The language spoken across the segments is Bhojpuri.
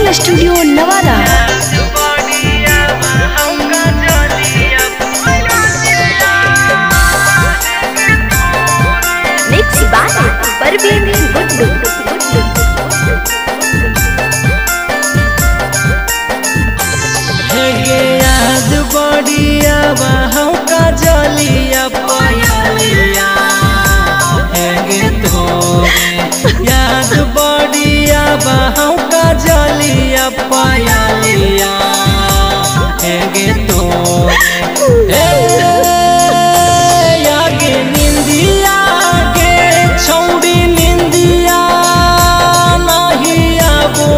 Recording studio Nawada. Mix by Parveen Guddu. याद बढ़िया हम का जलिया पायलिया हेगे तोरे। याद बढ़िया हम का जलिया पायलिया हेगे तोरे। आगे निंदिया के छौड़ी निंदिया नहीं आबो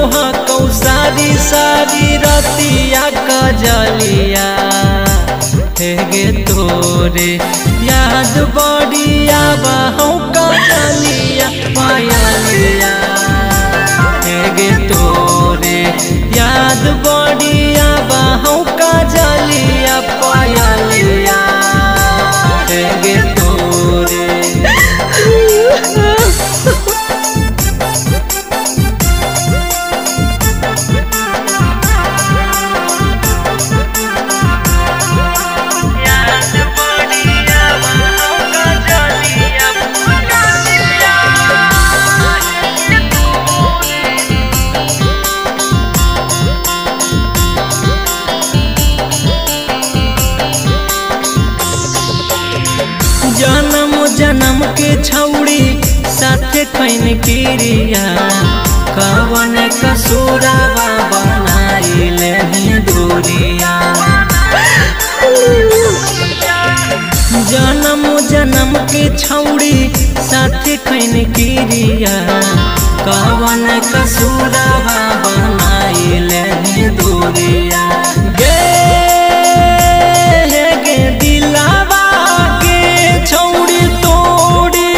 कौ सारी सारी रतिया कजलिया हेगे तोरे। याद बढ़िया बहु कजलिया पायलिया हेगे तोरे। याद बढ़िया बहु कजलिया पायलिया हेगे तोरे। जन्म जन्म के छौड़ी साथे खैन किरिया कवन कसूरावा बनाइले दूरिया। जन्म जन्म के छौड़ी साथे खैन किरिया कवन कसूरावा बनाइले दूरिया। गे दिलावा छौड़ी तोड़ी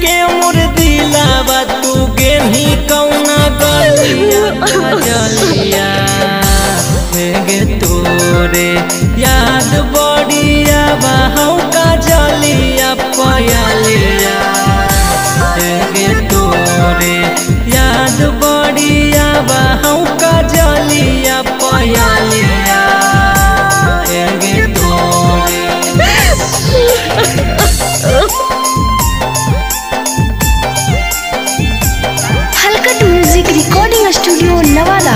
के मोर दिलावा तू गेही कौना गलिया जलिया हेगे तोरे। याद बढ़िया बहु का जलिया पायलिया हेगे तोरे। याद बढ़िया बहु का जलिया पायलिया हेगे तोरे। Halkat music recording studio Nawada.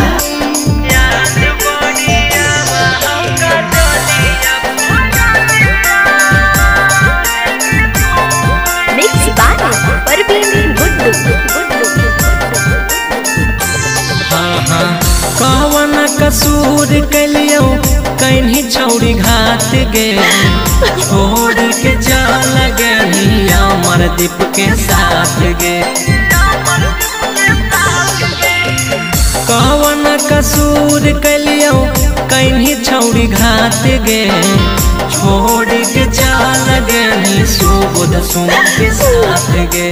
Mix by Parveen Guddu. हाँ कवन कसूर कलियो कहीं छौड़ी घाट गे छोड़ के चल गई अमर दीप के साथ गे। कवन कसूर कलियो कहीं छौड़ी घाट गे छोड़ के चल गई सुबोध सुन के साथ गे।